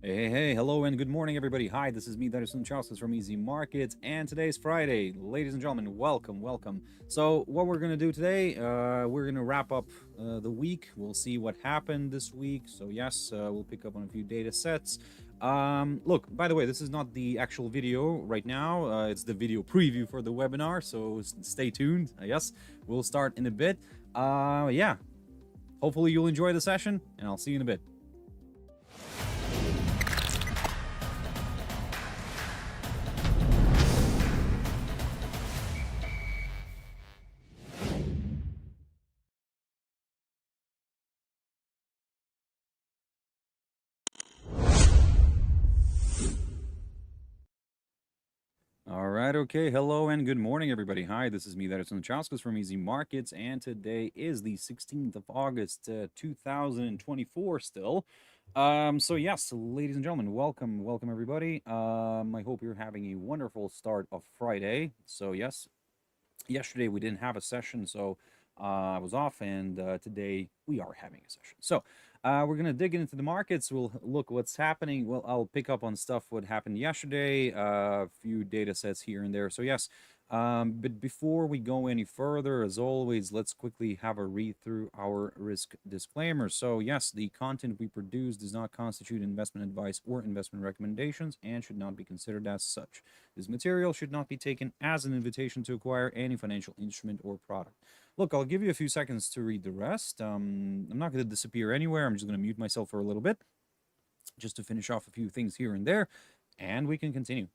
Hey, hello and good morning, everybody. Hi, this is me, Darius from Easy Markets, and today's Friday. Ladies and gentlemen, welcome. So, what we're going to do today, we're going to wrap up the week. We'll see what happened this week. So, yes, we'll pick up on a few data sets. Look, by the way, this is not the actual video right now. It's the video preview for the webinar, so stay tuned. Yes, we'll start in a bit. Yeah, hopefully you'll enjoy the session, and I'll see you in a bit. All right, okay. Hello and good morning, everybody. Hi, this is me, that is Anucauskas from Easy Markets, and today is the 16th of August, 2024 still. So yes, ladies and gentlemen, welcome everybody. I hope you're having a wonderful start of Friday. So yes, yesterday we didn't have a session, so I was off, and today we are having a session. So we're gonna dig into the markets. We'll look what's happening. Well, I'll pick up on stuff what happened yesterday, a few data sets here and there. So yes, but before we go any further, as always, let's quickly have a read through our risk disclaimer. So yes, the content we produce does not constitute investment advice or investment recommendations and should not be considered as such. This material should not be taken as an invitation to acquire any financial instrument or product. Look, I'll give you a few seconds to read the rest. I'm not going to disappear anywhere. I'm just going to mute myself for a little bit just to finish off a few things here and there, and we can continue.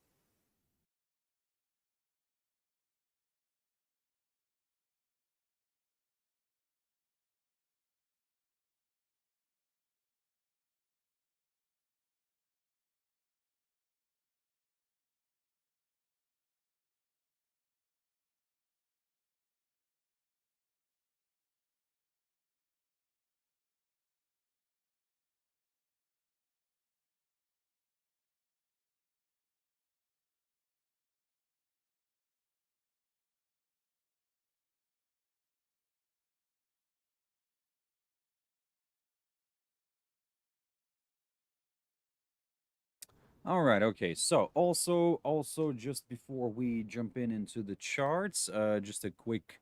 All right, okay. So also just before we jump into the charts, just a quick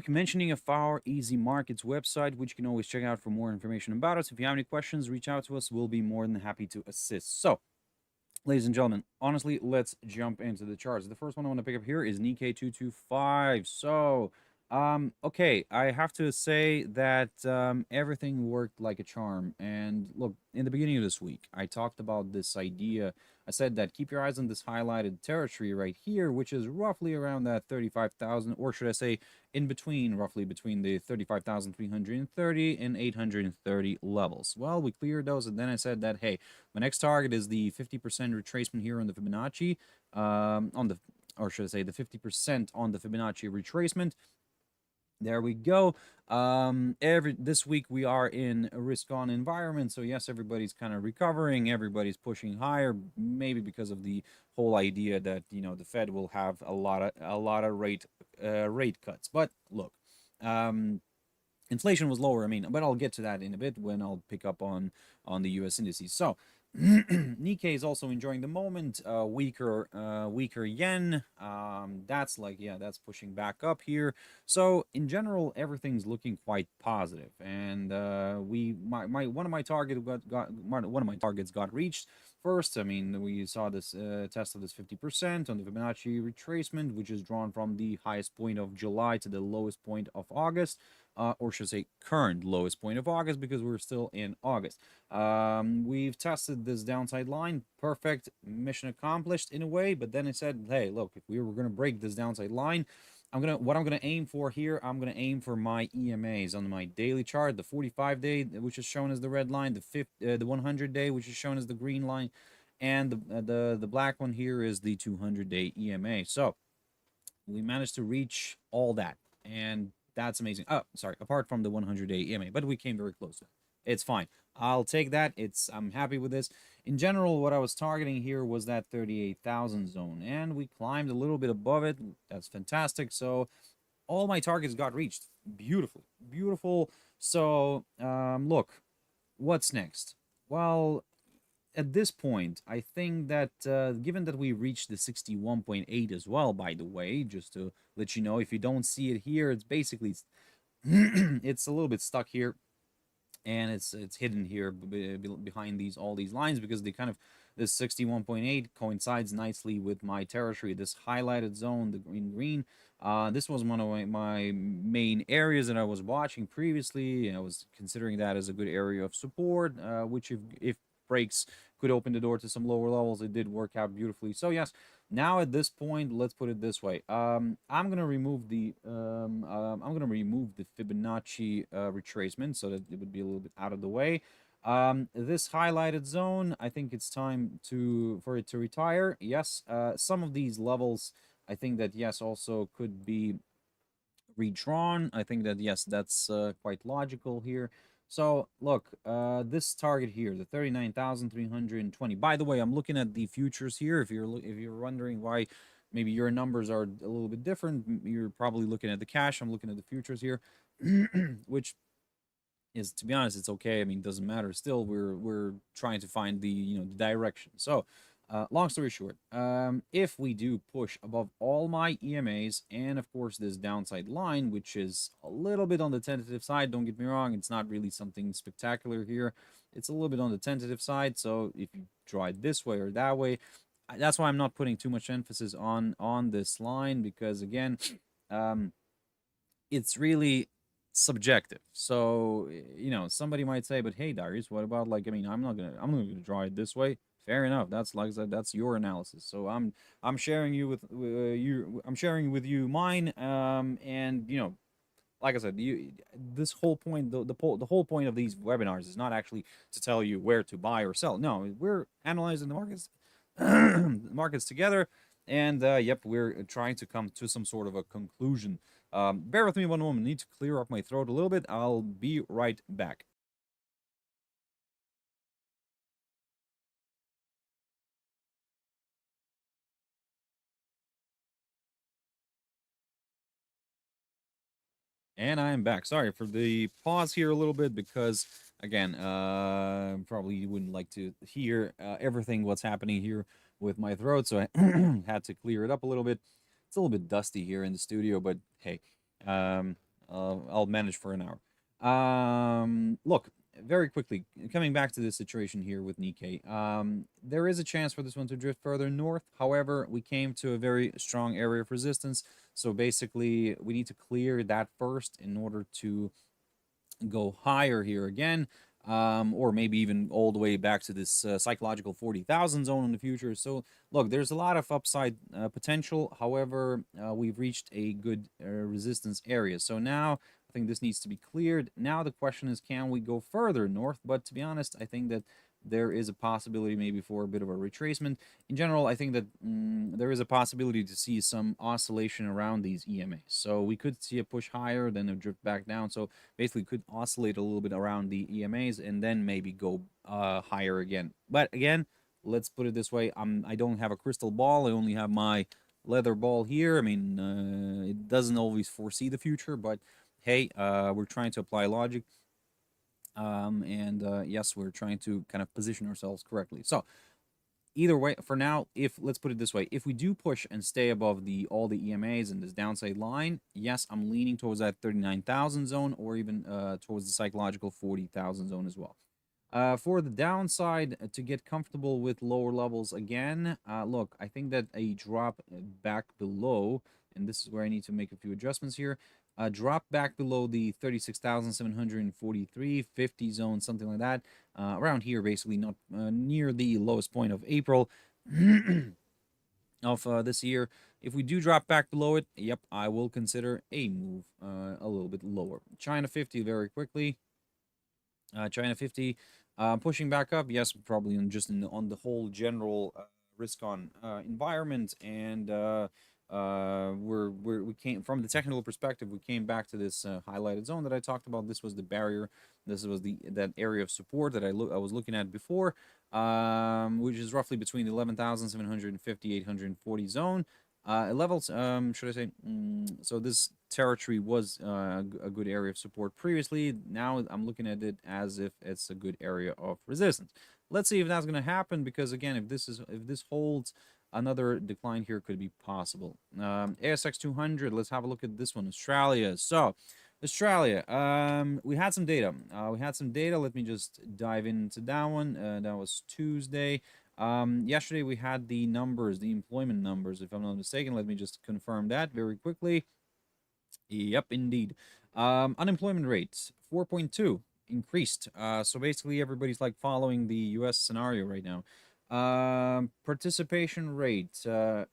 mentioning of our Easy Markets website, which you can always check out for more information about us. If you have any questions, reach out to us. We'll be more than happy to assist. So, ladies and gentlemen, honestly, let's jump into the charts. The first one I want to pick up here is Nikkei 225. So, okay, I have to say that everything worked like a charm. And look, in the beginning of this week, I talked about this idea. I said that keep your eyes on this highlighted territory right here, which is roughly around that 35,000, or should I say in between, roughly between the 35,330 and 830 levels. Well, we cleared those, and then I said that, hey, my next target is the 50% retracement here on the Fibonacci, or should I say the 50% on the Fibonacci retracement. There we go. This week we are in a risk-on environment, so yes, everybody's kind of recovering, everybody's pushing higher, maybe because of the whole idea that the Fed will have a lot of rate cuts. But look, inflation was lower. I mean, but I'll get to that in a bit when I'll pick up on the U.S. indices. So Nikkei is also enjoying the moment. Weaker yen. That's that's pushing back up here. So in general, everything's looking quite positive. And one of my targets got reached. First, I mean, we saw this test of this 50% on the Fibonacci retracement, which is drawn from the highest point of July to the lowest point of August. Or should I say current lowest point of August, because we're still in August. We've tested this downside line. Perfect, mission accomplished in a way. But then I said, hey, look, if we were going to break this downside line, what I'm gonna aim for here, I'm gonna aim for my EMAs on my daily chart, the 45-day, which is shown as the red line, the 100-day, which is shown as the green line, and the black one here is the 200-day EMA. So we managed to reach all that, and that's amazing. Oh, sorry, apart from the 100-day EMA, but we came very close to it. It's fine. I'll take that. I'm happy with this. In general, what I was targeting here was that 38,000 zone, and we climbed a little bit above it. That's fantastic. So all my targets got reached. Beautiful. So, look, what's next? Well, at this point, I think that given that we reached the 61.8 as well, by the way, just to let you know, if you don't see it here, it's basically it's a little bit stuck here, and it's hidden here behind these all these lines, because they kind of, this 61.8 coincides nicely with my territory, this highlighted zone, the green. This was one of my main areas that I was watching previously, and I was considering that as a good area of support, which if breaks could open the door to some lower levels. It did work out beautifully. So yes, now at this point, let's put it this way. I'm gonna remove the Fibonacci retracement, so that it would be a little bit out of the way. This highlighted zone, I think it's time for it to retire. Yes, some of these levels, I think that yes, also could be redrawn. I think that yes, that's quite logical here. So look, this target here, the 39,320. By the way, I'm looking at the futures here. If you're wondering why maybe your numbers are a little bit different, you're probably looking at the cash. I'm looking at the futures here, which is, to be honest, it's okay. I mean, it doesn't matter. Still, we're trying to find the the direction. So, long story short, if we do push above all my EMAs, and of course this downside line, which is a little bit on the tentative side, don't get me wrong, it's not really something spectacular here. It's a little bit on the tentative side. So if you draw it this way or that way, that's why I'm not putting too much emphasis on this line, because again, um, it's really subjective. So, somebody might say, but hey, Darius, what about, like, I mean, I'm not gonna draw it this way. Fair enough. That's, like I said, that's your analysis. So I'm sharing I'm sharing with you mine. And like I said, this whole point, the whole point of these webinars is not actually to tell you where to buy or sell. No, we're analyzing the markets, markets together, and yep, we're trying to come to some sort of a conclusion. Bear with me one moment. I need to clear up my throat a little bit. I'll be right back. And I am back. Sorry for the pause here a little bit, because again, probably you wouldn't like to hear everything what's happening here with my throat, so I had to clear it up a little bit. It's a little bit dusty here in the studio, but hey, um, I'll manage for an hour. Look, very quickly, coming back to this situation here with Nikkei, there is a chance for this one to drift further north. However, we came to a very strong area of resistance. So basically, we need to clear that first in order to go higher here again, or maybe even all the way back to this psychological 40,000 zone in the future. So look, there's a lot of upside potential. However, we've reached a good resistance area. So now I think this needs to be cleared. Now the question is, can we go further north? But to be honest, I think that there is a possibility maybe for a bit of a retracement. In general, I think that there is a possibility to see some oscillation around these EMAs. So we could see a push higher, then a drift back down. So basically could oscillate a little bit around the EMAs and then maybe go higher again. But again, let's put it this way. I don't have a crystal ball. I only have my leather ball here. I mean, it doesn't always foresee the future, but hey, we're trying to apply logic. And yes, we're trying to kind of position ourselves correctly. So either way, for now, if let's put it this way, if we do push and stay above all the EMAs and this downside line, yes, I'm leaning towards that 39,000 zone, or even towards the psychological 40,000 zone as well. For the downside, to get comfortable with lower levels again, look, I think that a drop back below, and this is where I need to make a few adjustments here, drop back below the 36,743, 50 zone, something like that, around here, basically, not near the lowest point of April of this year. If we do drop back below it, yep, I will consider a move a little bit lower. China 50 very quickly. China 50 pushing back up, yes, probably on the whole general risk on environment, and we came from the technical perspective. We came back to this highlighted zone that I talked about. This was the barrier. This was that area of support that I was looking at before, which is roughly between the 11,750 840 zone. Levels, should I say? So this territory was a good area of support previously. Now I'm looking at it as if it's a good area of resistance. Let's see if that's going to happen, because again, if this holds, another decline here could be possible. ASX 200, let's have a look at this one, Australia. So Australia, we had some data. Let me just dive into that one. That was Tuesday. Yesterday we had the numbers, the employment numbers, if I'm not mistaken. Let me just confirm that very quickly. Yep, indeed. Unemployment rate 4.2 increased. So basically everybody's like following the US scenario right now. Participation rate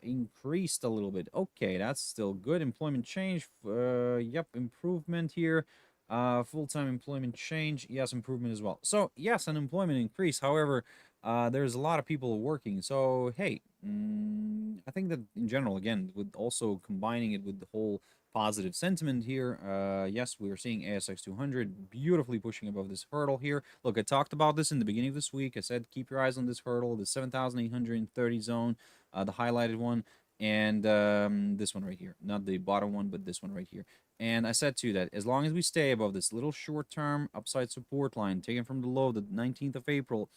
increased a little bit. Okay, that's still good. Employment change, yep, improvement here. Full-time employment change, yes, improvement as well. So yes, unemployment increase. However, there's a lot of people working. So hey, I think that in general, again, with also combining it with the whole positive sentiment here. Yes, we are seeing ASX 200 beautifully pushing above this hurdle here. Look, I talked about this in the beginning of this week. I said keep your eyes on this hurdle, the 7,830 zone, the highlighted one, and this one right here. Not the bottom one, but this one right here. And I said too that as long as we stay above this little short-term upside support line taken from the low, the 19th of April,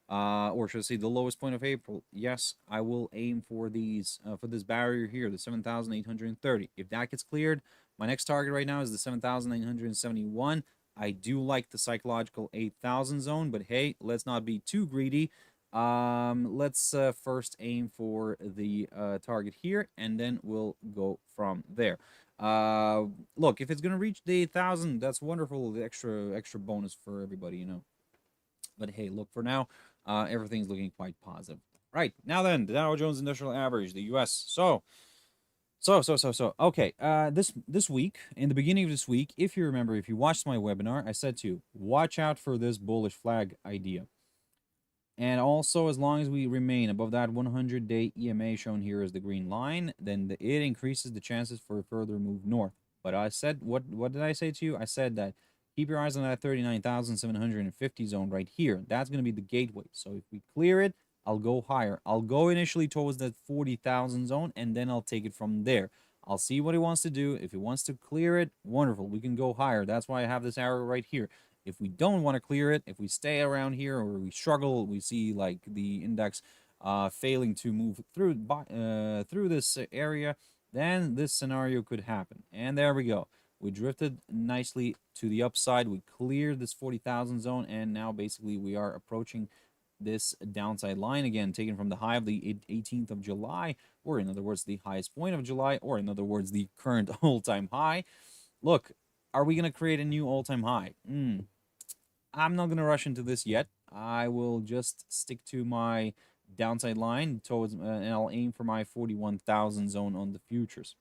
or should I say the lowest point of April, yes, I will aim for these for this barrier here, the 7,830. If that gets cleared, my next target right now is the 7,971. I do like the psychological 8,000 zone, but hey, let's not be too greedy. Let's first aim for the target here, and then we'll go from there. Look, if it's gonna reach the 8,000, that's wonderful. The extra bonus for everybody, you know. But hey, look, for now, everything's looking quite positive. Right, now then, the Dow Jones Industrial Average, the US. Okay, this week, in the beginning of this week, if you remember, if you watched my webinar, I said to you, watch out for this bullish flag idea. And also, as long as we remain above that 100-day EMA shown here as the green line, then it increases the chances for a further move north. But I said, what did I say to you? I said that keep your eyes on that 39,750 zone right here. That's going to be the gateway. So if we clear it, I'll go higher. I'll go initially towards that 40,000 zone, and then I'll take it from there. I'll see what he wants to do. If he wants to clear it, wonderful. We can go higher. That's why I have this arrow right here. If we don't want to clear it, if we stay around here or we struggle, we see like the index failing to move through this area, then this scenario could happen. And there we go. We drifted nicely to the upside. We cleared this 40,000 zone, and now basically we are approaching this downside line again, taken from the high of the 18th of July, or in other words, the highest point of July, or in other words, the current all-time high. Look, are we going to create a new all-time high? I'm not going to rush into this yet. I will just stick to my downside line towards, and I'll aim for my 41,000 zone on the futures.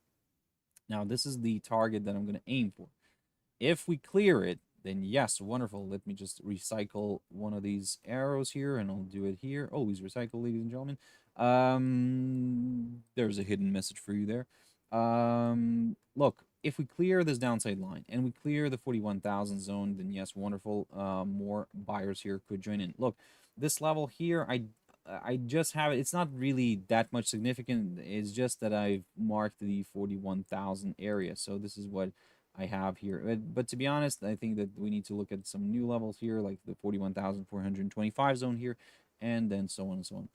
Now, this is the target that I'm going to aim for. If we clear it, then yes, wonderful. Let me just recycle one of these arrows here, and I'll do it here. Always recycle, ladies and gentlemen. There's a hidden message for you there. Look, if we clear this downside line and we clear the 41,000 zone, then yes, wonderful. More buyers here could join in. Look, this level here, I just have it. It's not really that much significant. It's just that I've marked the 41,000 area. So this is what I have here. But to be honest, I think that we need to look at some new levels here, like the 41,425 zone here, and then so on and so on.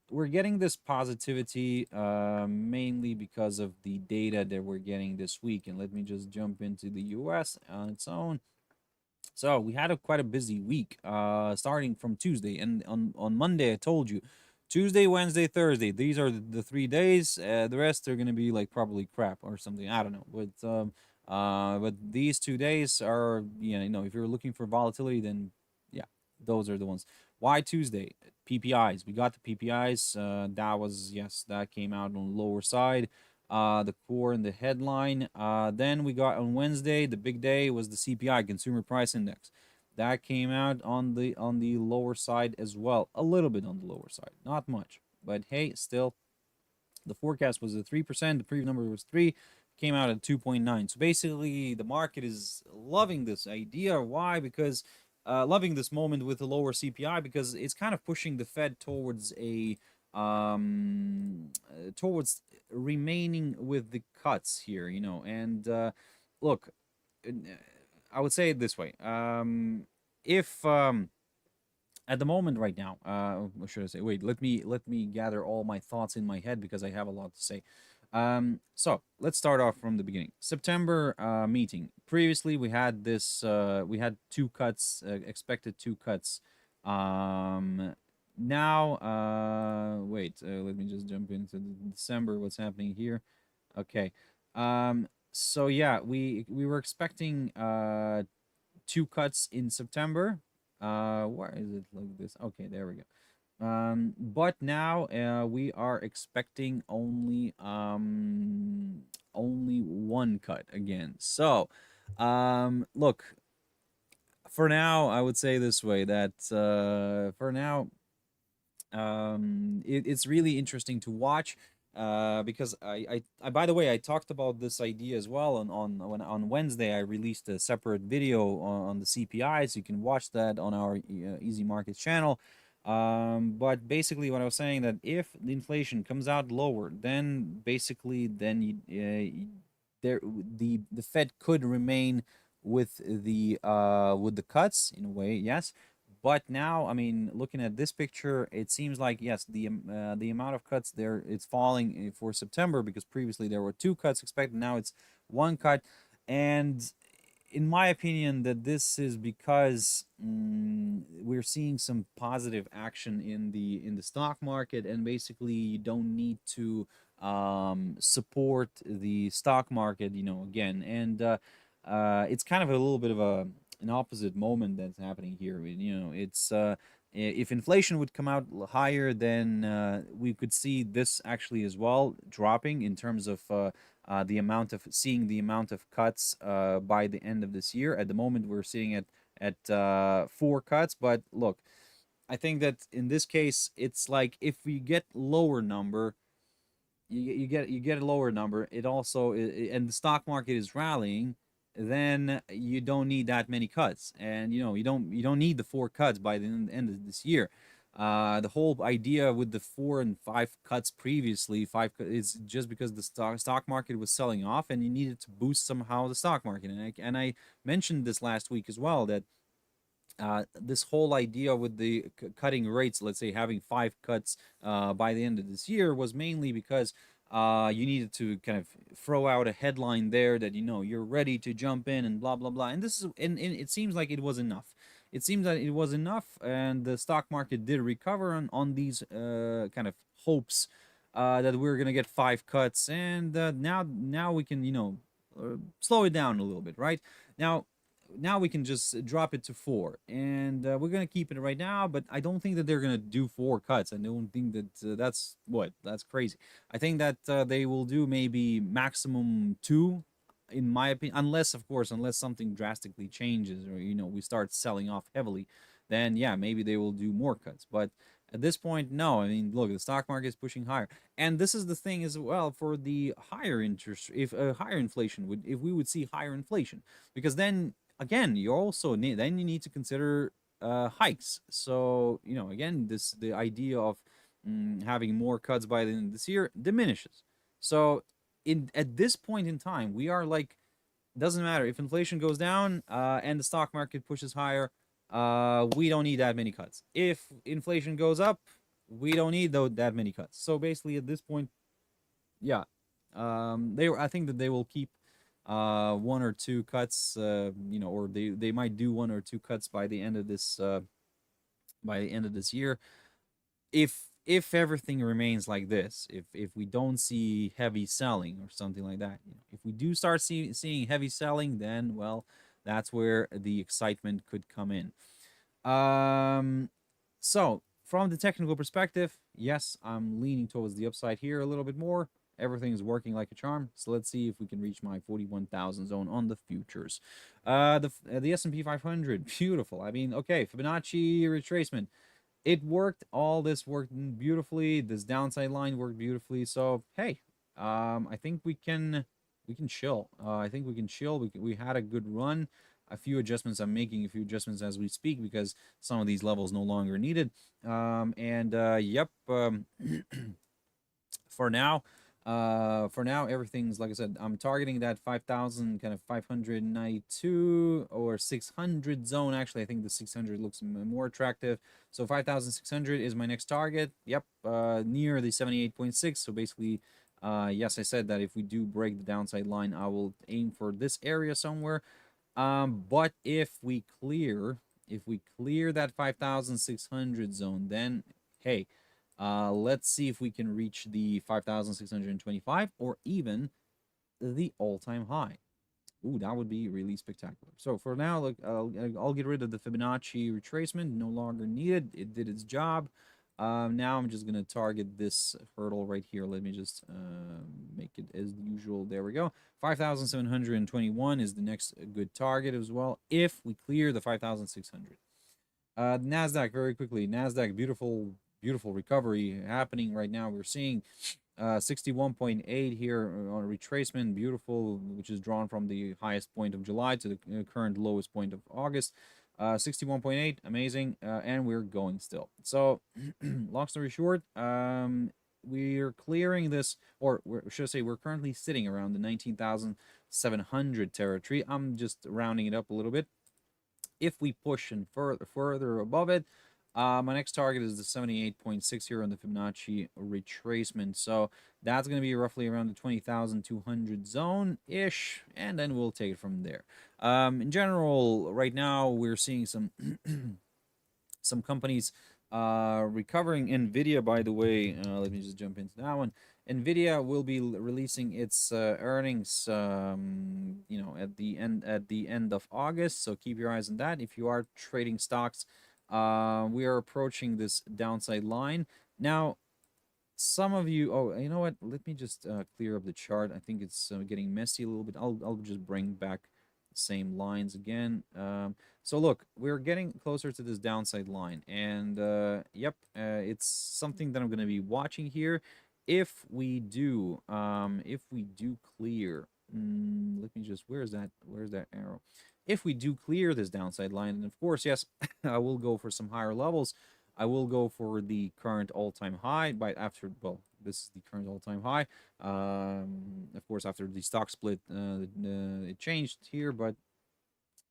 We're getting this positivity mainly because of the data that we're getting this week. And let me just jump into the US on its own. So we had quite a busy week starting from Tuesday. And on Monday, I told you, Tuesday, Wednesday, Thursday, these are the 3 days. The rest are going to be like probably crap or something. I don't know. But these 2 days are, you know, if you're looking for volatility, then yeah, those are the ones. Why Tuesday? PPIs. We got the PPIs. That came out on the lower side. The core and the headline. Then we got on Wednesday, the big day was the CPI, Consumer Price Index. That came out on the lower side as well. A little bit on the lower side. Not much. But hey, still, the forecast was at 3%. The previous number was 3. Came out at 2.9. So basically, the market is loving this idea. Why? Because loving this moment with the lower CPI, because it's kind of pushing the Fed towards a towards remaining with the cuts here, you know. And look, I would say it this way: if at the moment right now, what should I say? Wait, let me gather all my thoughts in my head because I have a lot to say. So let's start off from the beginning. September meeting. Previously, we had this. We had two cuts, expected two cuts. Now, wait. Let me just jump into December. What's happening here? Okay. So yeah, we were expecting two cuts in September. Where is it like this? Okay, there we go. But now we are expecting only one cut again. So, look, for now, I would say this way that for now, it's really interesting to watch because I by the way, I talked about this idea as well on Wednesday. I released a separate video on the CPI, so you can watch that on our Easy Markets channel. But basically, what I was saying that if the inflation comes out lower, then basically then the Fed could remain with the cuts in a way, yes. But now, I mean, looking at this picture, it seems like yes, the amount of cuts there it's falling for September because previously there were two cuts expected. Now it's one cut, and in my opinion, that this is because we're seeing some positive action in the stock market, and basically you don't need to support the stock market, again, and it's kind of a little bit of an opposite moment that's happening here. It's if inflation would come out higher, then we could see this actually as well dropping in terms of the amount of cuts by the end of this year. At the moment, we're seeing it at four cuts. But look, I think that in this case, it's like if we get lower number, you get a lower number. It also and the stock market is rallying, then you don't need that many cuts, and you don't need the four cuts by the end of this year. The whole idea with the four and five cuts previously, is just because the stock market was selling off, and you needed to boost somehow the stock market. And I mentioned this last week as well, that this whole idea with the cutting rates, let's say having five cuts by the end of this year, was mainly because you needed to kind of throw out a headline there that you're ready to jump in and blah blah blah. And this is and it seems like it was enough. It seems that it was enough, and the stock market did recover on these kind of hopes that we're gonna get five cuts, and now we can slow it down a little bit, right? Now we can just drop it to four, and we're gonna keep it right now. But I don't think that they're gonna do four cuts. I don't think that that's crazy. I think that they will do maybe maximum two, in my opinion, unless, of course, unless something drastically changes, or we start selling off heavily, then yeah, maybe they will do more cuts. But at this point, no. I mean, look, the stock market is pushing higher, and this is the thing as well for the higher interest. If higher inflation would, if we would see higher inflation, because then again, you need to consider hikes. So again, the idea of having more cuts by the end of this year diminishes. So at this point in time, we are like, doesn't matter if inflation goes down and the stock market pushes higher. We don't need that many cuts. If inflation goes up, we don't need that many cuts. So basically, at this point, yeah, I think that they will keep one or two cuts, or they might do one or two cuts by the end of this year. If everything remains like this, if we don't see heavy selling or something like that, if we do start seeing heavy selling, then well, that's where the excitement could come in. So from the technical perspective, yes, I'm leaning towards the upside here a little bit more. Everything is working like a charm. So let's see if we can reach my 41,000 zone on the futures. The S&P 500, beautiful. I mean, okay, Fibonacci retracement. It worked. All this worked beautifully. This downside line worked beautifully. So hey, I think we can chill. I think we can chill. We had a good run. A few adjustments. I'm making a few adjustments as we speak because some of these levels no longer needed. Yep. For now, For now, everything's like I said, I'm targeting that 5,000 kind of 592 or 600 zone. Actually, I think the 600 looks more attractive. So 5,600 is my next target. Yep, near the 78.6. So basically, yes, I said that if we do break the downside line, I will aim for this area somewhere. But if we clear that 5,600 zone, then hey, let's see if we can reach the 5,625 or even the all-time high. Ooh, that would be really spectacular. So for now, look, I'll get rid of the Fibonacci retracement. No longer needed. It did its job. Now I'm just going to target this hurdle right here. Let me just make it as usual. There we go. 5,721 is the next good target as well if we clear the 5,600. NASDAQ, very quickly. NASDAQ, beautiful, beautiful recovery happening right now. We're seeing 61.8 here on retracement, beautiful, which is drawn from the highest point of July to the current lowest point of August. 61.8, amazing, and we're going still. So, long story short, we're clearing this, or should I say, we're currently sitting around the 19,700 territory. I'm just rounding it up a little bit. If we push and further above it, my next target is the 78.6 here on the Fibonacci retracement. So that's going to be roughly around the 20,200 zone-ish, and then we'll take it from there. In general, right now, we're seeing some some companies recovering. NVIDIA, by the way, let me just jump into that one. NVIDIA will be releasing its earnings, you know, at the end of August. So keep your eyes on that. If you are trading stocks, we are approaching this downside line now. Some of you, oh, you know what? Let me just clear up the chart. I think it's getting messy a little bit. I'll just bring back the same lines again. So look, we're getting closer to this downside line, and yep, it's something that I'm going to be watching here. If we do clear, let me just, where's that arrow? If we do clear this downside line, and of course, yes, I will go for some higher levels. I will go for the current all-time high, but after, well, this is the current all-time high. Of course, after the stock split, it changed here, but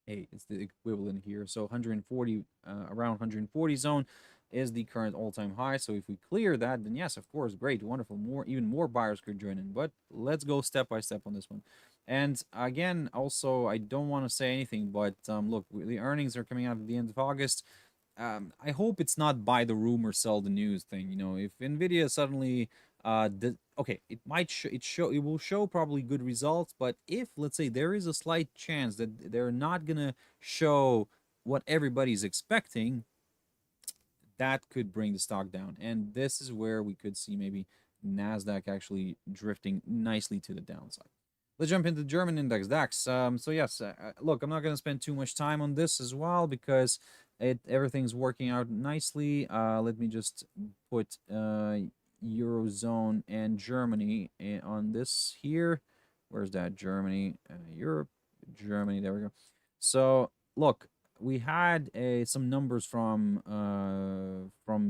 hey, it's the equivalent here. So 140, around 140 zone is the current all-time high. So if we clear that, then yes, of course, great, wonderful, even more buyers could join in. But let's go step by step on this one. And again, also, I don't want to say anything, but look, the earnings are coming out at the end of August. I hope it's not buy the rumor, sell the news thing. You know, if Nvidia suddenly, okay, it might it will show probably good results, but if let's say there is a slight chance that they're not gonna show what everybody's expecting, that could bring the stock down, and this is where we could see maybe Nasdaq actually drifting nicely to the downside. Let's jump into the German index DAX. So yes, look, I'm not going to spend too much time on this as well because everything's working out nicely. Let me just put Eurozone and Germany on this here. Where's that? Germany, Europe, Germany. There we go. So look, we had some numbers from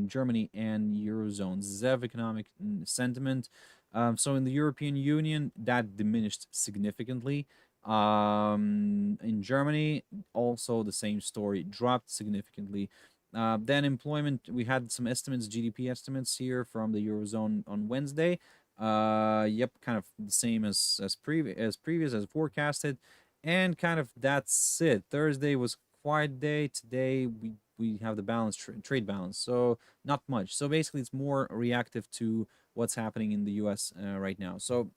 Germany and Eurozone. ZEV economic sentiment. So in the European Union, that diminished significantly. In Germany, also the same story, dropped significantly. Then employment, we had some estimates, GDP estimates here from the Eurozone on Wednesday. Yep, kind of the same as previous as forecasted, and kind of that's it. Thursday was quiet day. Today we have the balance trade balance, so not much. So basically, it's more reactive to what's happening in the U.S. Right now. So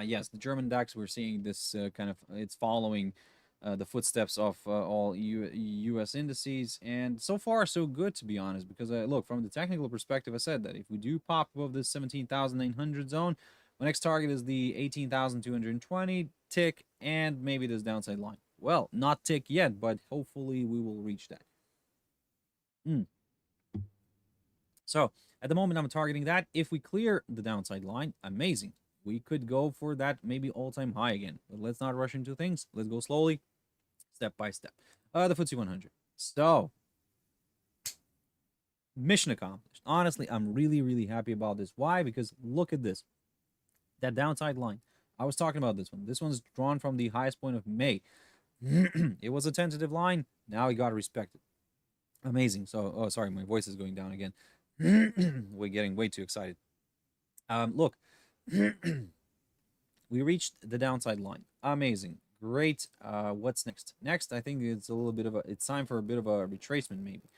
yes, the German DAX, we're seeing this kind of, it's following the footsteps of all U.S. indices, and so far so good, to be honest, because look, from the technical perspective, I said that if we do pop above this 17,900 zone, my next target is the 18,220 tick, and maybe this downside line. Well, not tick yet, but hopefully we will reach that. So at the moment, I'm targeting that. If we clear the downside line, amazing. We could go for that maybe all-time high again. But let's not rush into things. Let's go slowly, step by step. The FTSE 100. So, mission accomplished. Honestly, I'm really, really happy about this. Why? Because look at this. That downside line. I was talking about this one. This one's drawn from the highest point of May. It was a tentative line. Now we got to respect it. Amazing. So, oh, sorry, my voice is going down again. We're getting way too excited. Look, we reached the downside line. Amazing. Great. What's next? Next, I think it's a little bit of a, it's time for a bit of a retracement, maybe.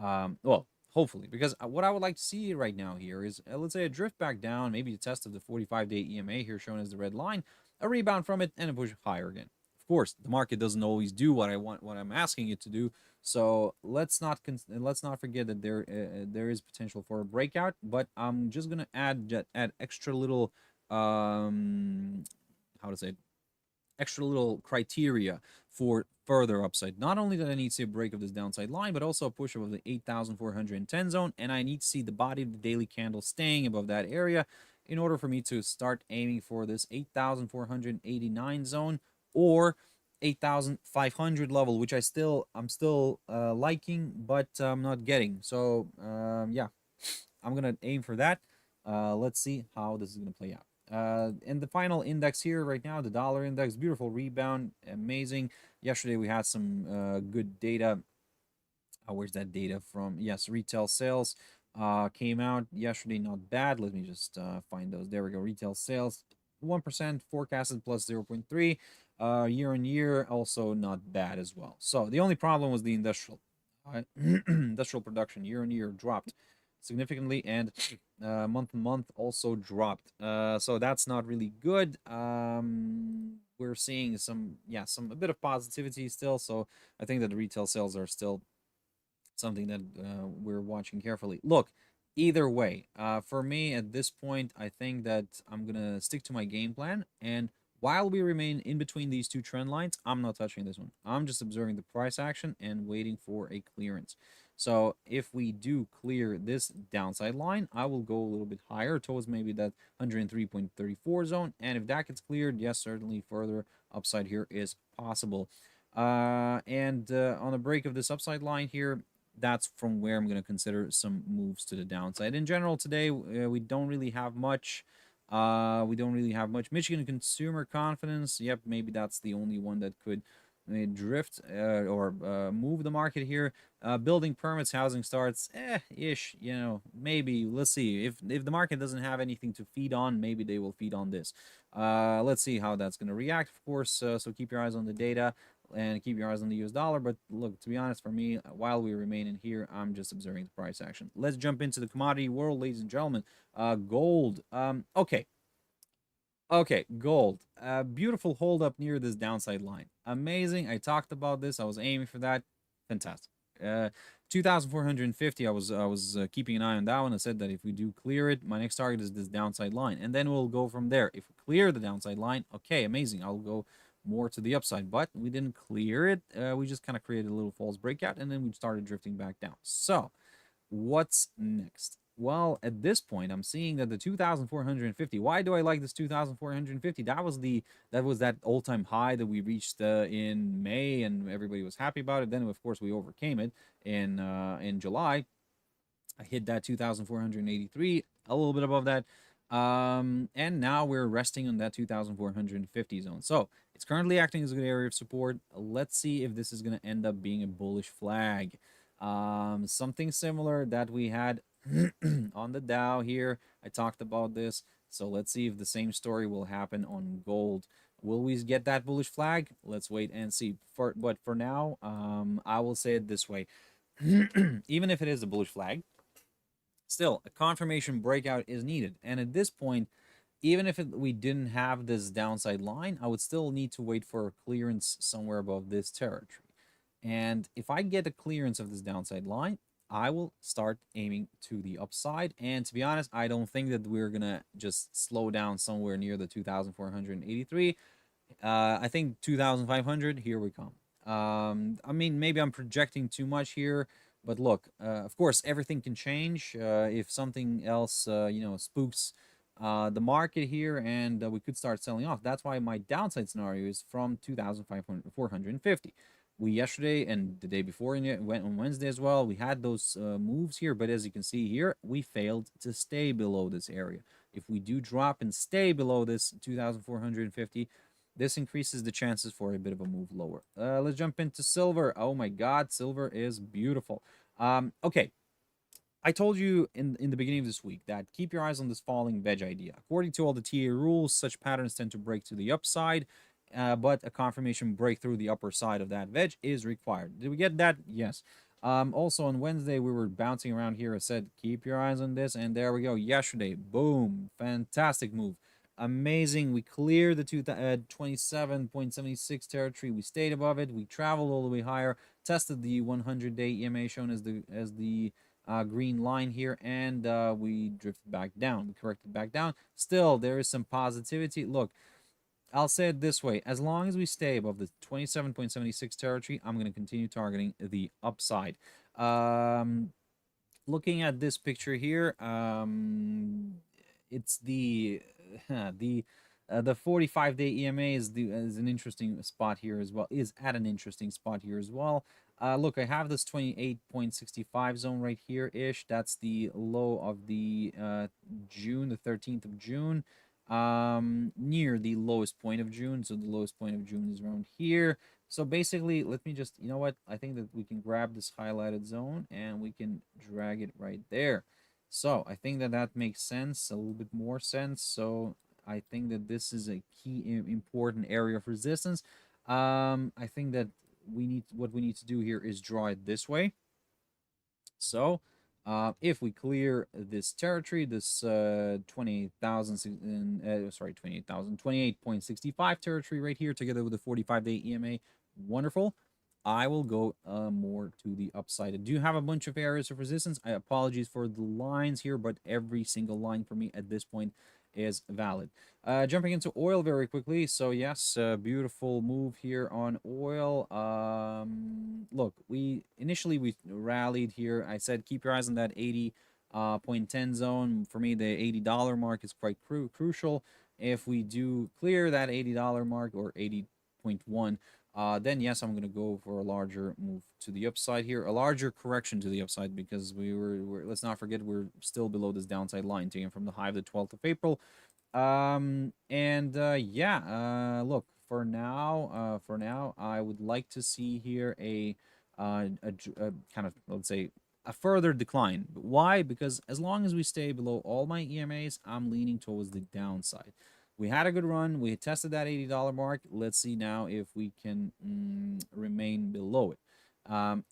Well, hopefully, because what I would like to see right now here is, let's say, a drift back down, maybe a test of the 45-day EMA here shown as the red line, a rebound from it, and a push higher again. Of course, the market doesn't always do what I want, what I'm asking it to do. So let's not forget that there is potential for a breakout. But I'm just gonna add extra little how to say it, extra little criteria for further upside. Not only that I need to see a break of this downside line, but also a push above the 8,410 zone, and I need to see the body of the daily candle staying above that area in order for me to start aiming for this 8,489 zone or 8,500 level, which I'm still liking, but I'm not getting. So yeah, I'm gonna aim for that. Let's see how this is gonna play out. And the final index here right now, the dollar index, beautiful rebound, amazing. Yesterday we had some good data. Where's that data from? Yes, retail sales came out yesterday, not bad. Let me just find those. There we go. Retail sales 1%, forecasted plus 0.3. Year on year, also not bad as well. So the only problem was the industrial industrial production year on year dropped significantly, and month on month also dropped. So that's not really good. We're seeing a bit of positivity still. So I think that the retail sales are still something that we're watching carefully. Look, either way, for me at this point, I think that I'm gonna stick to my game plan, and while we remain in between these two trend lines, I'm not touching this one. I'm just observing the price action and waiting for a clearance. So if we do clear this downside line, I will go a little bit higher towards maybe that 103.34 zone. And if that gets cleared, yes, certainly further upside here is possible. And on the break of this upside line here, that's from where I'm going to consider some moves to the downside. In general, today, we don't really have much. Michigan consumer confidence. Yep, maybe that's the only one that could drift or move the market here. Building permits, housing starts, ish. You know, maybe let's see if the market doesn't have anything to feed on, maybe they will feed on this. Let's see how that's going to react. Of course, so keep your eyes on the data and keep your eyes on the US dollar. But look, to be honest, for me, while we remain in here, I'm just observing the price action. Let's jump into the commodity world, ladies and gentlemen. Gold. Okay, gold. Beautiful hold up near this downside line. Amazing. I talked about this. I was aiming for that. Fantastic. 2,450. I was keeping an eye on that one. I said that if we do clear it, my next target is this downside line, and then we'll go from there. If we clear the downside line, okay, amazing. I'll go more to the upside, but we didn't clear it. We just kind of created a little false breakout, and then we started drifting back down. So, what's next? Well, at this point, I'm seeing that the 2,450. Why do I like this 2,450? That was that all-time high that we reached in May, and everybody was happy about it. Then, of course, we overcame it in July. I hit that 2,483, a little bit above that. And now we're resting on that 2,450 zone. So it's currently acting as a good area of support. Let's see if this is going to end up being a bullish flag. Something similar that we had on the Dow here. I talked about this. So let's see if the same story will happen on gold. Will we get that bullish flag? Let's wait and see. But for now, I will say it this way. Even if it is a bullish flag, still, a confirmation breakout is needed. And at this point, even if we didn't have this downside line, I would still need to wait for a clearance somewhere above this territory. And if I get a clearance of this downside line, I will start aiming to the upside. And to be honest, I don't think that we're going to just slow down somewhere near the 2,483. I think 2,500, here we come. I mean, maybe I'm projecting too much here. But look, of course, everything can change if something else, spooks the market here, and we could start selling off. That's why my downside scenario is from 2,450. We yesterday and the day before, went on Wednesday as well, we had those moves here, but as you can see here, we failed to stay below this area. If we do drop and stay below this 2,450, this increases the chances for a bit of a move lower. Let's jump into silver. Oh my God, silver is beautiful. Okay, I told you in the beginning of this week that keep your eyes on this falling wedge idea. According to all the TA rules, such patterns tend to break to the upside, but a confirmation break through the upper side of that wedge is required. Did we get that? Yes. Also on Wednesday, we were bouncing around here. I said, keep your eyes on this, and there we go. Yesterday, boom, fantastic move. Amazing. We cleared the 27.76 territory. We stayed above it. We traveled all the way higher, tested the 100-day EMA shown as the green line here, and we drifted back down. We corrected back down. Still, there is some positivity. Look, I'll say it this way. As long as we stay above the 27.76 territory, I'm going to continue targeting the upside. Looking at this picture here, it's the 45-day EMA is an interesting spot here as well. Is at an interesting spot here as well. Look, I have this 28.65 zone right here ish. That's the low of the June, the 13th of June, near the lowest point of June. So the lowest point of June is around here. So basically, let me just, you know what? I think that we can grab this highlighted zone and we can drag it right there. So I think that that makes sense, a little bit more sense. So I think that this is a key important area of resistance. I think that what we need to do here is draw it this way. So if we clear this territory, this 28.65 territory right here, together with the 45-day EMA, wonderful. I will go more to the upside. I do have a bunch of areas of resistance. I apologize for the lines here, but every single line for me at this point is valid. Jumping into oil very quickly. So yes, beautiful move here on oil. Look, initially we rallied here. I said keep your eyes on that 80.10 zone. For me, the $80 mark is quite crucial. If we do clear that $80 mark, or 80.1, then yes, I'm going to go for a larger move to the upside here, a larger correction to the upside, because let's not forget, we're still below this downside line taken from the high of the 12th of April. Look, for now, I would like to see here a kind of, let's say, a further decline. Why? Because as long as we stay below all my EMAs, I'm leaning towards the downside. We had a good run. We tested that $80 mark. Let's see now if we can remain below it.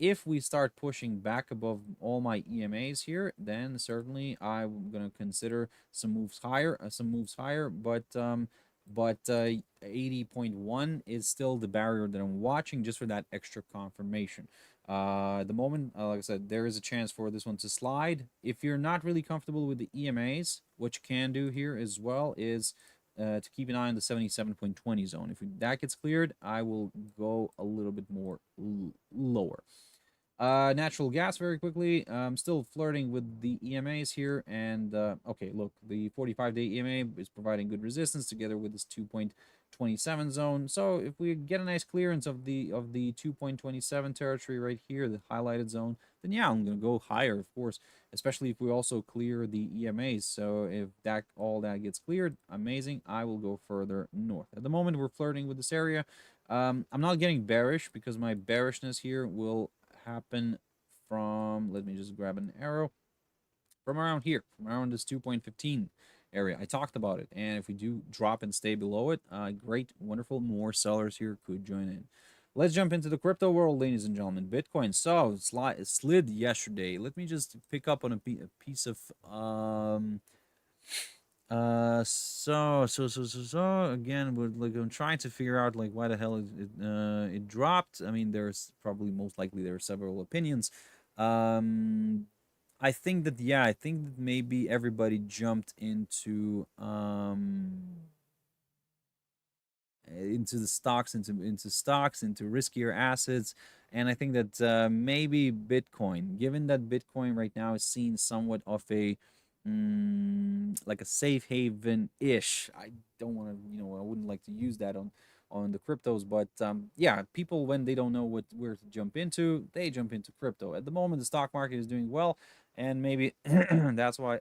If we start pushing back above all my EMAs here, then certainly I'm going to consider some moves higher, but 80.1 is still the barrier that I'm watching, just for that extra confirmation. At the moment, like I said, there is a chance for this one to slide. If you're not really comfortable with the EMAs, what you can do here as well is to keep an eye on the 77.20 zone. If that gets cleared, I will go a little bit more lower. Natural gas very quickly. I'm still flirting with the EMAs here, and okay, look, the 45-day EMA is providing good resistance together with this 2.27 zone. So if we get a nice clearance of the 2.27 territory right here, the highlighted zone, then yeah, I'm gonna go higher, of course, especially if we also clear the EMAs. So if all that gets cleared, amazing. I will go further north. At the moment, we're flirting with this area. I'm not getting bearish, because my bearishness here will happen from, let me just grab an arrow, from around here, from around this 2.15 area. I talked about it, and if we do drop and stay below it, great, wonderful, more sellers here could join in. Let's jump into the crypto world, ladies and gentlemen. Bitcoin, so it slid yesterday. Let me just pick up on a piece of again, I'm trying to figure out like why the hell it dropped. I mean, there's probably, most likely, there are several opinions. I think that maybe everybody jumped into the stocks, into riskier assets, and I think that maybe Bitcoin, given that Bitcoin right now is seen somewhat of a like a safe haven ish. I don't want to, I wouldn't like to use that on the cryptos, but yeah, people, when they don't know where to jump into, they jump into crypto. At the moment, the stock market is doing well, and maybe that's why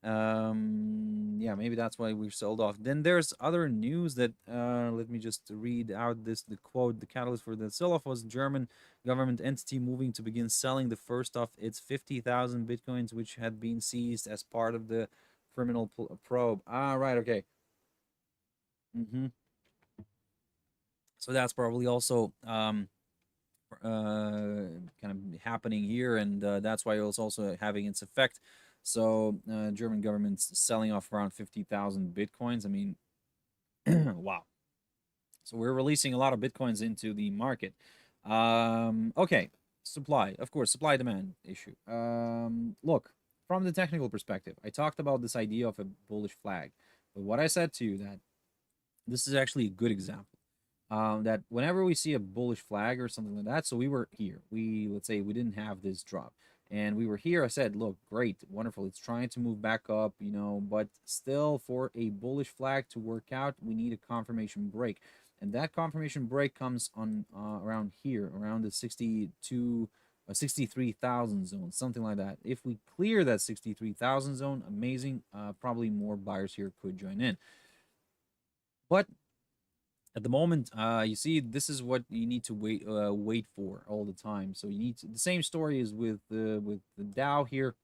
Yeah, maybe that's why we sold off. Then there's other news that let me just read out the quote. The catalyst for the sell-off was German government entity moving to begin selling the first of its 50,000 bitcoins, which had been seized as part of the criminal probe. Ah, right, okay. So that's probably also kind of happening here, and that's why it was also having its effect. So German government's selling off around 50,000 bitcoins. I mean, wow. So we're releasing a lot of bitcoins into the market. Okay, supply, of course, supply demand issue. Look, from the technical perspective, I talked about this idea of a bullish flag, but what I said to you that this is actually a good example. That whenever we see a bullish flag or something like that, so we were here. Let's say we didn't have this drop, and we were here. I said, look, great, wonderful. It's trying to move back up, but still, for a bullish flag to work out, we need a confirmation break, and that confirmation break comes on around here, around the 63,000 zone, something like that. If we clear that 63,000 zone, amazing. Probably more buyers here could join in, but at the moment, you see, this is what you need to wait for all the time. So you need to, the same story is with the Dow here.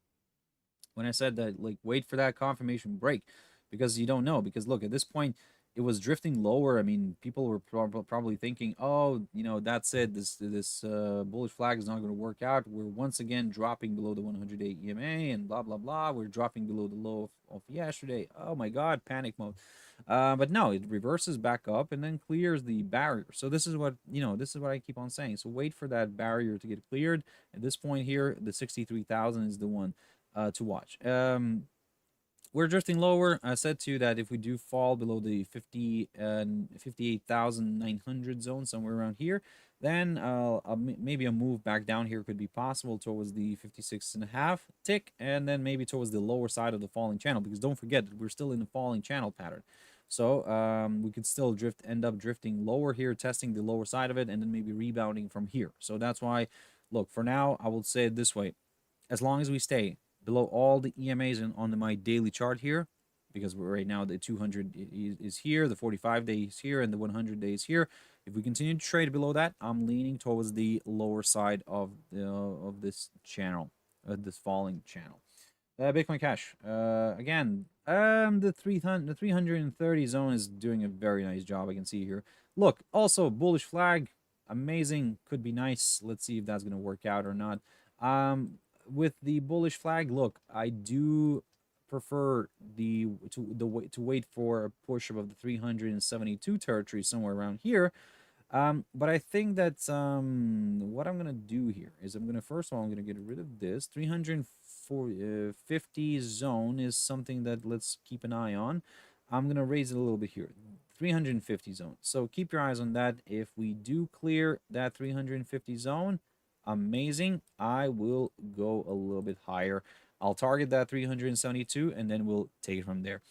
When I said that, like, wait for that confirmation break, because you don't know. Because look, at this point, it was drifting lower. I mean, people were probably thinking, oh, that's it. This bullish flag is not going to work out. We're once again dropping below the 100-day EMA and blah blah blah. We're dropping below the low of yesterday. Oh my God, panic mode. But no, it reverses back up and then clears the barrier. So this is what this is what I keep on saying. So wait for that barrier to get cleared. At this point here, the 63,000 is the one to watch. We're drifting lower. I said to you that if we do fall below the 58,900 zone, somewhere around here, then maybe a move back down here could be possible towards the 56.5 tick, and then maybe towards the lower side of the falling channel, because don't forget that we're still in the falling channel pattern. So we could still end up drifting lower here, testing the lower side of it, and then maybe rebounding from here. So that's why, look, for now, I will say it this way. As long as we stay below all the EMAs on my daily chart here, because right now the 200 is here, the 45 days here, and the 100 days here. If we continue to trade below that, I'm leaning towards the lower side of this channel, this falling channel. Bitcoin Cash, again, the 330 zone is doing a very nice job. I can see here. Look, also bullish flag, amazing, could be nice. Let's see if that's gonna work out or not. With the bullish flag, look, I do prefer to wait for a push above the 372 territory, somewhere around here. But I think that what I'm gonna do here is first of all, I'm gonna get rid of this 350 zone is something that let's keep an eye on. I'm gonna raise it a little bit here, 350 zone. So keep your eyes on that. If we do clear that 350 zone, amazing. I will go a little bit higher. I'll target that 372, and then we'll take it from there.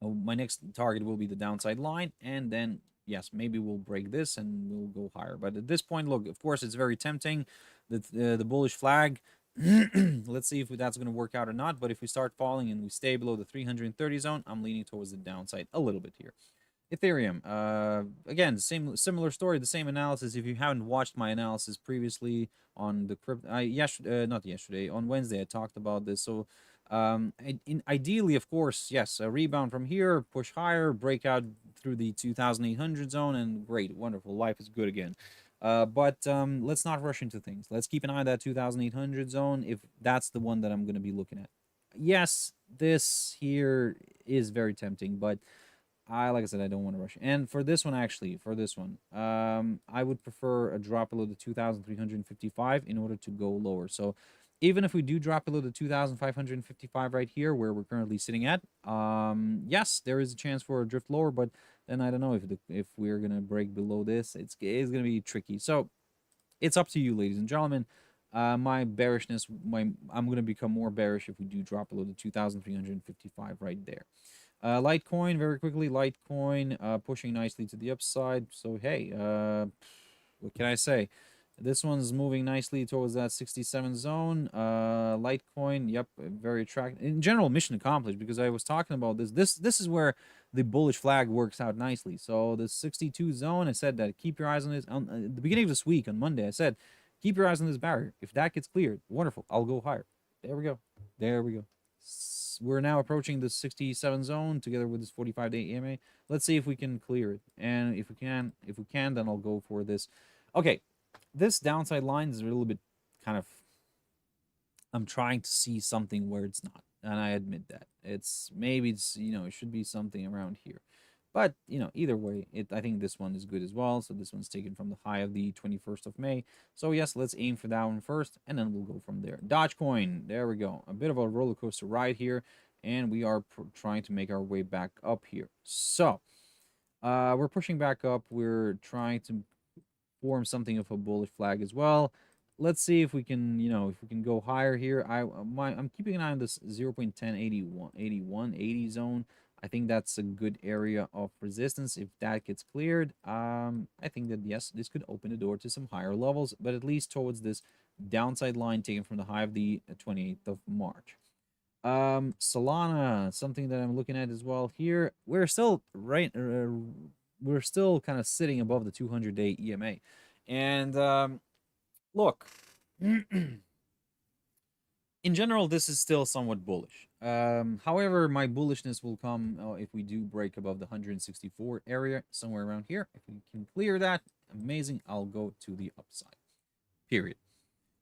My next target will be the downside line, and then yes, maybe we'll break this and we'll go higher. But at this point, look, of course, it's very tempting. The bullish flag. Let's see if that's going to work out or not. But if we start falling and we stay below the 330 zone, I'm leaning towards the downside a little bit here. Ethereum, again, similar story, the same analysis. If you haven't watched my analysis previously on the crypto, not yesterday, on Wednesday, I talked about this. So, ideally, of course, yes, a rebound from here, push higher, break out through the 2,800 zone, and great, wonderful, life is good again. But let's not rush into things. Let's keep an eye on that 2,800 zone if that's the one that I'm going to be looking at. Yes, this here is very tempting, but like I said, I don't want to rush. And for this one, actually, I would prefer a drop below the 2,355 in order to go lower. So even if we do drop below the 2,555 right here, where we're currently sitting at, yes, there is a chance for a drift lower, but then I don't know if we're going to break below this. It's going to be tricky. So it's up to you, ladies and gentlemen. My bearishness, I'm going to become more bearish if we do drop below the 2,355 right there. Litecoin, very quickly, Litecoin pushing nicely to the upside. So, hey, what can I say? This one's moving nicely towards that 67 zone. Litecoin, yep, very attractive. In general, mission accomplished, because I was talking about this is where the bullish flag works out nicely. So the 62 zone, I said that keep your eyes on this. On the beginning of this week, on Monday, I said, keep your eyes on this barrier. If that gets cleared, wonderful, I'll go higher. There we go. There we go. We're now approaching the 67 zone together with this 45-day EMA. Let's see if we can clear it. And if we can, then I'll go for this. Okay. This downside line is a little bit kind of, I'm trying to see something where it's not, and I admit that maybe it's it should be something around here, but either way, I think this one is good as well. So this one's taken from the high of the 21st of May. So yes, let's aim for that one first, and then we'll go from there. Dogecoin, there we go, a bit of a roller coaster ride here, and we are trying to make our way back up here. So we're pushing back up. We're trying to form something of a bullish flag as well. Let's see if we can, if we can go higher here. I'm keeping an eye on this 0.1081 zone. I think that's a good area of resistance. If that gets cleared, I think that yes, this could open the door to some higher levels, but at least towards this downside line taken from the high of the 28th of March. Solana, something that I'm looking at as well here. We're still we're still kind of sitting above the 200-day EMA. And look, in general, this is still somewhat bullish. However, my bullishness will come if we do break above the 164 area, somewhere around here. If we can clear that, amazing. I'll go to the upside, period.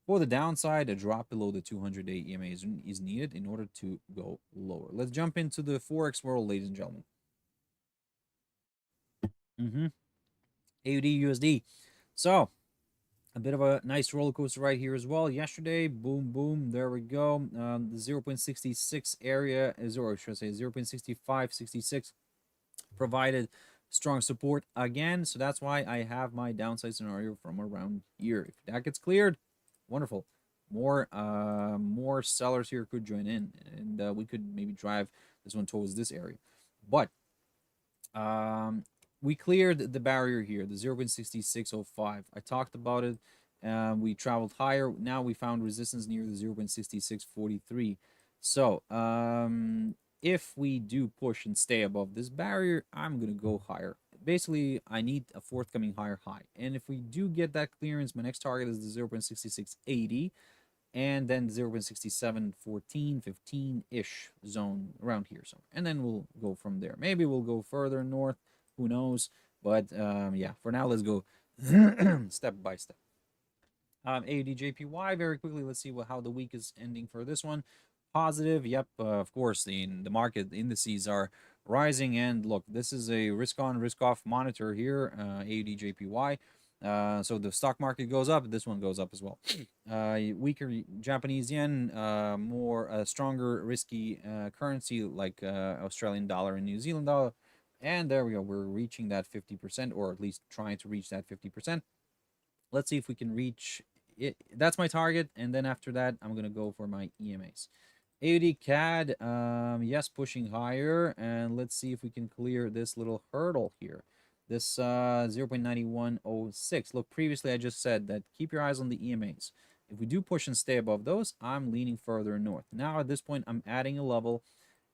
For the downside, a drop below the 200-day EMA is needed in order to go lower. Let's jump into the forex world, ladies and gentlemen. AUD USD. So a bit of a nice roller coaster right here as well. Yesterday, boom, boom, there we go. The 0.66 area is, or should I say 0.65, 66 provided strong support again. So that's why I have my downside scenario from around here. If that gets cleared, wonderful. More sellers here could join in, and we could maybe drive this one towards this area. But we cleared the barrier here, the 0.6605. I talked about it. We traveled higher. Now we found resistance near the 0.6643. So if we do push and stay above this barrier, I'm going to go higher. Basically, I need a forthcoming higher high. And if we do get that clearance, my next target is the 0.6680. And then 0.6714, 15-ish zone around here somewhere. And then we'll go from there. Maybe we'll go further north. Who knows? But yeah, for now, let's go step by step. AUD JPY, very quickly, let's see how the week is ending for this one. Positive, yep, of course, the market indices are rising. And look, this is a risk-on, risk-off monitor here, AUD JPY. So the stock market goes up, this one goes up as well. Weaker Japanese yen, more stronger risky currency like Australian dollar and New Zealand dollar. And there we go. We're reaching that 50%, or at least trying to reach that 50%. Let's see if we can reach it. That's my target. And then after that, I'm going to go for my EMAs. AUD CAD, yes, pushing higher. And let's see if we can clear this little hurdle here. This 0.9106. Look, previously I just said that keep your eyes on the EMAs. If we do push and stay above those, I'm leaning further north. Now at this point, I'm adding a level.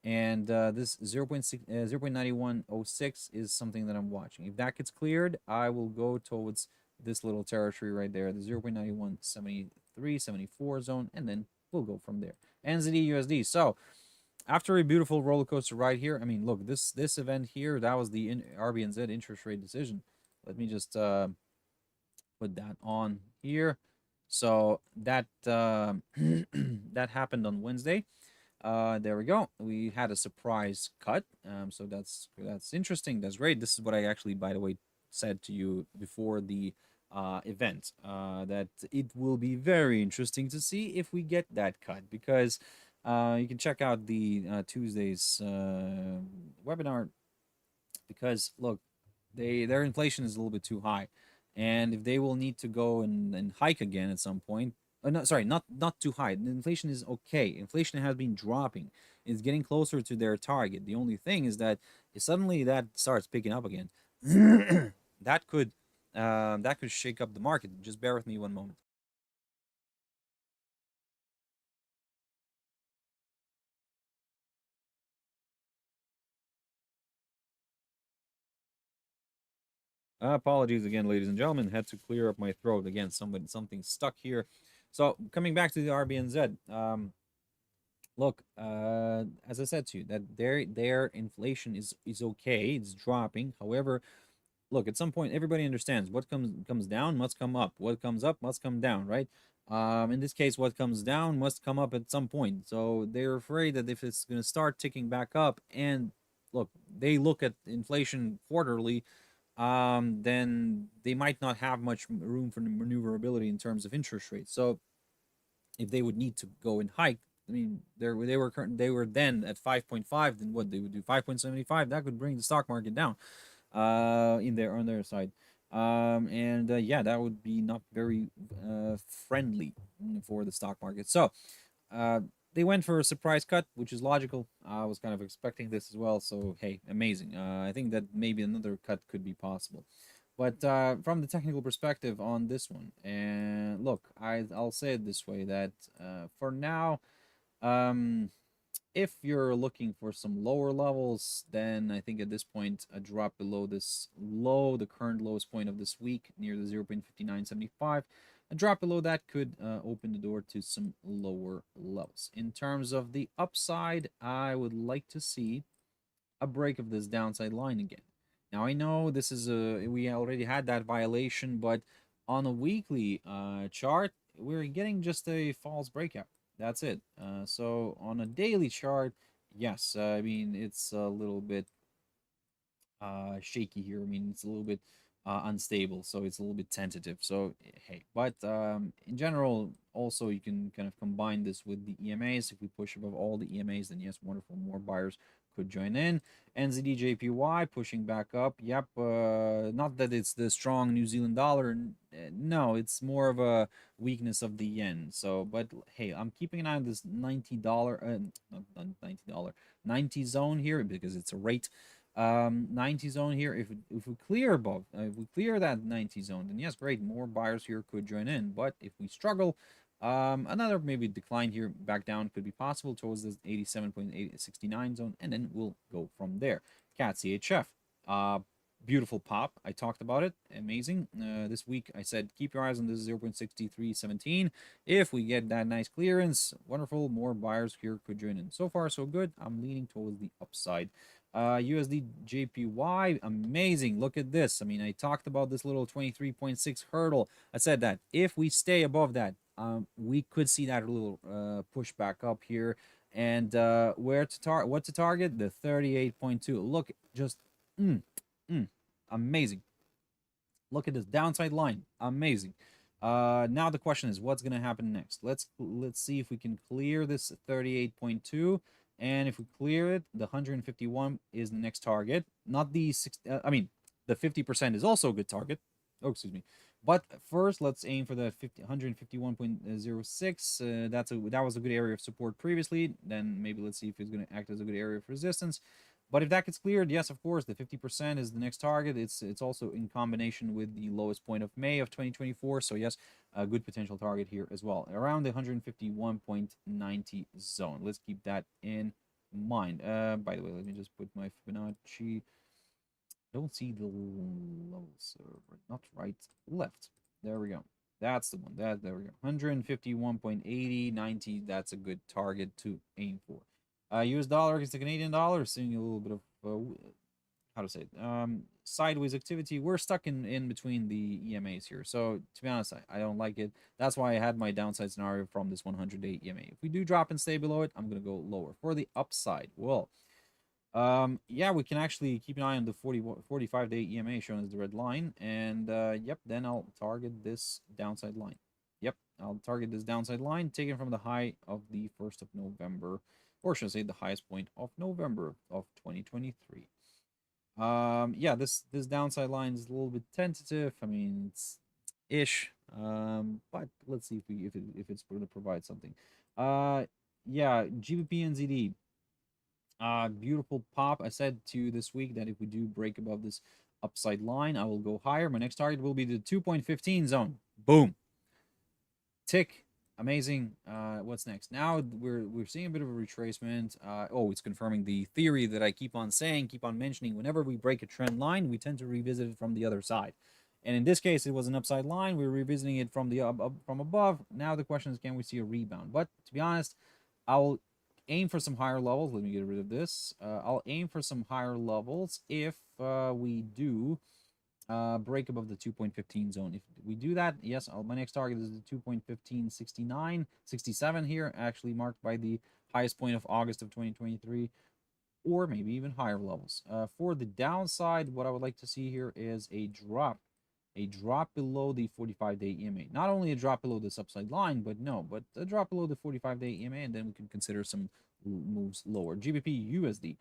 And this 0.9106 is something that I'm watching. If that gets cleared, I will go towards this little territory right there, the 0.9173, 74 zone, and then we'll go from there. NZD USD. So after a beautiful roller coaster ride here, I mean, look, this event here, that was the RBNZ interest rate decision. Let me just put that on here. So that that happened on Wednesday. There we go. We had a surprise cut. So that's interesting. That's great. This is what I actually, by the way, said to you before the event, that it will be very interesting to see if we get that cut, because you can check out the Tuesday's webinar, because look, their inflation is a little bit too high, and if they will need to go and hike again at some point. No, sorry, not too high. The inflation is okay. Inflation has been dropping. It's getting closer to their target. The only thing is that if suddenly that starts picking up again, that could that could shake up the market. Just bear with me one moment. Apologies again, ladies and gentlemen. Had to clear up my throat again. Something stuck here. So coming back to the RBNZ. Look, as I said to you, that their inflation is okay. It's dropping. However, look, at some point, everybody understands what comes down must come up. What comes up must come down, right? In this case, what comes down must come up at some point. So they're afraid that if it's going to start ticking back up, and look, they look at inflation quarterly, then they might not have much room for maneuverability in terms of interest rates. So if they would need to go and hike, I mean, they were then at 5.5. Then what they would do 5.75. That could bring the stock market down, in there on their side. And yeah, that would be not very friendly for the stock market. So uh, they went for a surprise cut, which is logical. I was kind of expecting this as well. So hey, amazing. I think that maybe another cut could be possible. But from the technical perspective on this one, and look, I'll say it this way that for now, um, if you're looking for some lower levels, then I think at this point a drop below this low, the current lowest point of this week near the 0.5975, a drop below that could open the door to some lower levels. In terms of the upside, I would like to see a break of this downside line again. Now I know this is we already had that violation, but on a weekly chart, we're getting just a false breakout. That's it. So on a daily chart, yes, I mean it's a little bit shaky here. I mean, it's a little bit unstable, so it's a little bit tentative. So hey, but in general, also you can kind of combine this with the EMAs. If we push above all the EMAs, then yes, wonderful, more buyers could join in. NZD/JPY pushing back up. Yep, not that it's the strong New Zealand dollar. No, it's more of a weakness of the yen. So, but hey, I'm keeping an eye on this $90, not $90, 90 zone here because it's a rate. 90 zone here. If we clear above, if we clear that 90 zone, then yes, great, more buyers here could join in. But if we struggle, another maybe decline here back down could be possible towards this 87.869 zone, and then we'll go from there. Cat CHF, beautiful pop. I talked about it, amazing. This week I said keep your eyes on this 0.6317. If we get that nice clearance, wonderful, more buyers here could join in. So far so good. I'm leaning towards the upside. USD JPY, amazing. Look at this. I mean, I talked about this little 23.6 hurdle. I said that if we stay above that, we could see that little push back up here. And what to target? The 38.2. Look, just amazing. Look at this downside line, amazing. Now the question is, what's gonna happen next? Let's see if we can clear this 38.2. And if we clear it, the 151 is the next target. Not the I mean, the 50% is also a good target. Oh, excuse me. But first, let's aim for the 151.06. That was a good area of support previously. Then maybe let's see if it's going to act as a good area of resistance. But if that gets cleared, yes, of course, the 50% is the next target. It's also in combination with the lowest point of May of 2024. So yes, a good potential target here as well, around the 151.90 zone. Let's keep that in mind. By the way, let me just put my Fibonacci. Don't see the levels. Not right, left. There we go. That's the one. There we go. 151.8090. That's a good target to aim for. US dollar against the Canadian dollar, seeing a little bit of how to say it, sideways activity. We're stuck in between the EMAs here. So to be honest, I don't like it. That's why I had my downside scenario from this 100-day EMA. If we do drop and stay below it, I'm gonna go lower. For the upside, well, yeah, we can actually keep an eye on the 45-day EMA shown as the red line, and yep, then I'll target this downside line. Yep, I'll target this downside line taken from the high of the 1st of November, or should I say the highest point of November of 2023. Yeah, this downside line is a little bit tentative. I mean, it's ish, but let's see if it's going to provide something. Yeah, GBP and ZD. Beautiful pop. I said to you this week that if we do break above this upside line. I will go higher. My next target will be the 2.15 zone. Boom. Tick. Amazing. What's next? Now we're seeing a bit of a retracement. Oh, it's confirming the theory that I keep on saying, keep on mentioning. Whenever we break a trend line, we tend to revisit it from the other side. And in this case, it was an upside line. We're revisiting it from the from above. Now the question is, can we see a rebound? But to be honest, I'll aim for some higher levels. Let me get rid of this. I'll aim for some higher levels if we do break above the 2.15 zone. If we do that, yes, my next target is the 2.1569, 67 here, actually marked by the highest point of August of 2023, or maybe even higher levels. For the downside, what I would like to see here is a drop below the 45-day EMA. Not only a drop below this upside line, but a drop below the 45-day EMA, and then we can consider some moves lower. GBP USD.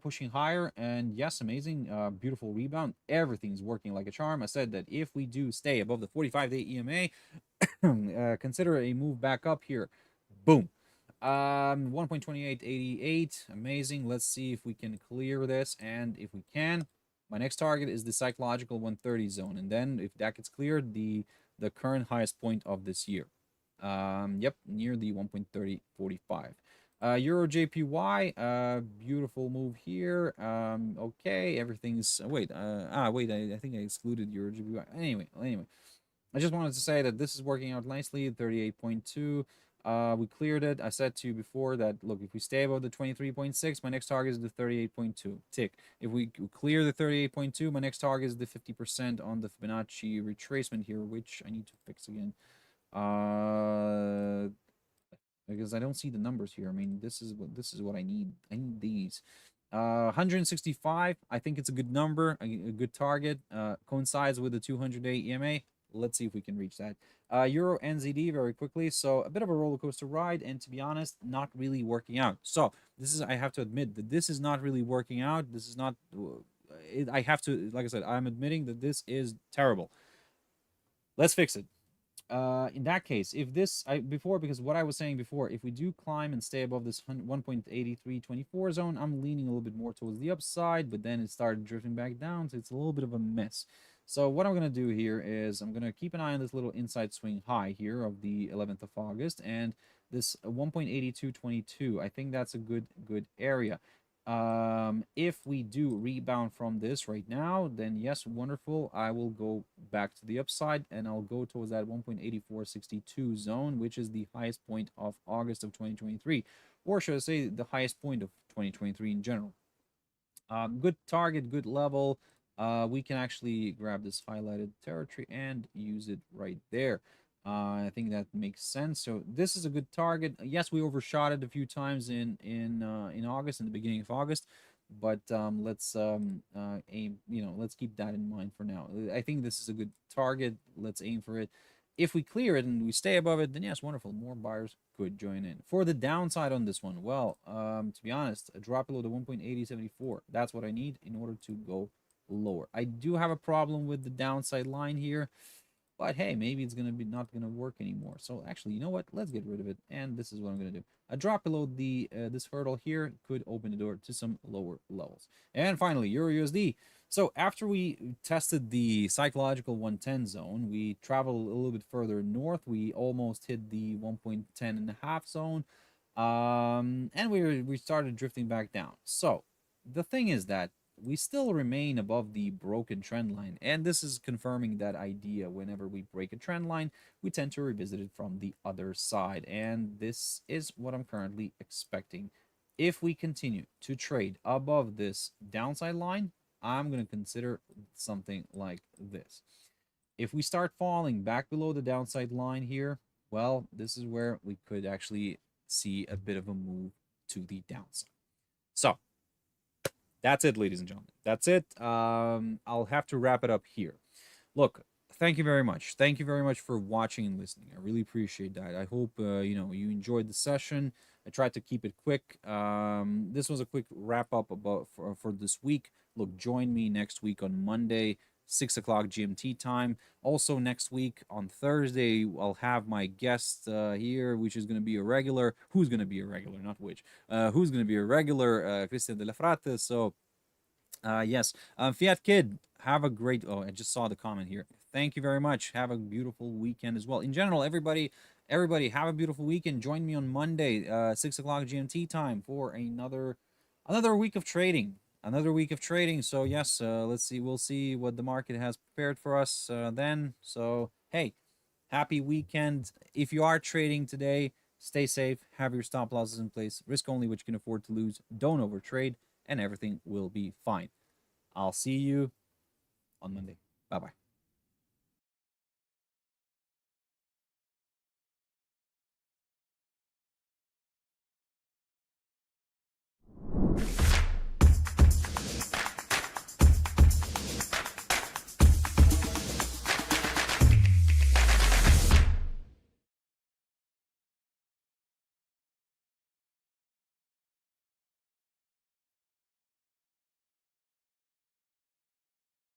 Pushing higher, and yes, amazing, beautiful rebound. Everything's working like a charm. I said that if we do stay above the 45-day EMA, consider a move back up here. Boom. 1.2888, amazing. Let's see if we can clear this, and if we can, my next target is the psychological 130 zone, and then if that gets cleared, the current highest point of this year. Yep, near the 1.3045. Euro JPY, beautiful move here. Okay, everything's wait, I think I excluded Euro JPY. Anyway, I just wanted to say that this is working out nicely. 38.2. We cleared it. I said to you before that, look, if we stay above the 23.6, my next target is the 38.2. Tick. If we clear the 38.2, my next target is the 50% on the Fibonacci retracement here, which I need to fix again. Because I don't see the numbers here. I mean, this is what I need. I need these. 165. I think it's a good number, a good target. Coincides with the 200-day EMA. Let's see if we can reach that. Euro NZD very quickly. So a bit of a roller coaster ride, and to be honest, not really working out. So this is, I have to admit that this is not really working out. This is not. I have to, like I said, I'm admitting that this is terrible. Let's fix it. In that case, if this because what I was saying before, if we do climb and stay above this 1.8324 zone, I'm leaning a little bit more towards the upside, but then it started drifting back down, so it's a little bit of a mess. So what I'm going to do here is I'm going to keep an eye on this little inside swing high here of the 11th of August, and this 1.8222. I think that's a good area. If we do rebound from this right now, then yes, wonderful. I will go back to the upside, and I'll go towards that 1.8462 zone, which is the highest point of August of 2023, or should I say the highest point of 2023 in general. Good target, good level. We can actually grab this highlighted territory and use it right there. I think that makes sense. So this is a good target. Yes, we overshot it a few times in August, in the beginning of August, but let's aim. Let's keep that in mind for now. I think this is a good target. Let's aim for it. If we clear it and we stay above it, then yes, wonderful. More buyers could join in. For the downside on this one, well, to be honest, a drop below the 1.8074. That's what I need in order to go lower. I do have a problem with the downside line here. But hey, maybe it's gonna be not gonna work anymore. So actually, you know what? Let's get rid of it. And this is what I'm gonna do. A drop below the this hurdle here could open the door to some lower levels. And finally, Euro USD. So after we tested the psychological 110 zone, we traveled a little bit further north. We almost hit the 1.10.5 zone, and we started drifting back down. So the thing is that we still remain above the broken trend line, and this is confirming that idea. Whenever we break a trend line, we tend to revisit it from the other side, and this is what I'm currently expecting. If we continue to trade above this downside line, I'm going to consider something like this. If we start falling back below the downside line here, well, this is where we could actually see a bit of a move to the downside. So that's it, ladies and gentlemen. That's it. I'll have to wrap it up here. Look, thank you very much. Thank you very much for watching and listening. I really appreciate that. I hope you enjoyed the session. I tried to keep it quick. This was a quick wrap up for this week. Look, join me next week on Monday, 6 o'clock GMT time. Also next week on Thursday, I'll have my guest here, which is going to be a regular. Who's going to be a regular, not which. Who's going to be a regular, Christian de la Frate. So, yes, Fiat Kid, have a great, oh, I just saw the comment here. Thank you very much. Have a beautiful weekend as well. In general, everybody have a beautiful weekend. Join me on Monday, 6 o'clock GMT time for another week of trading. Another week of trading. So yes, let's see. We'll see what the market has prepared for us then. So hey, happy weekend. If you are trading today, stay safe. Have your stop losses in place. Risk only what you can afford to lose. Don't overtrade, and everything will be fine. I'll see you on Monday. Bye bye.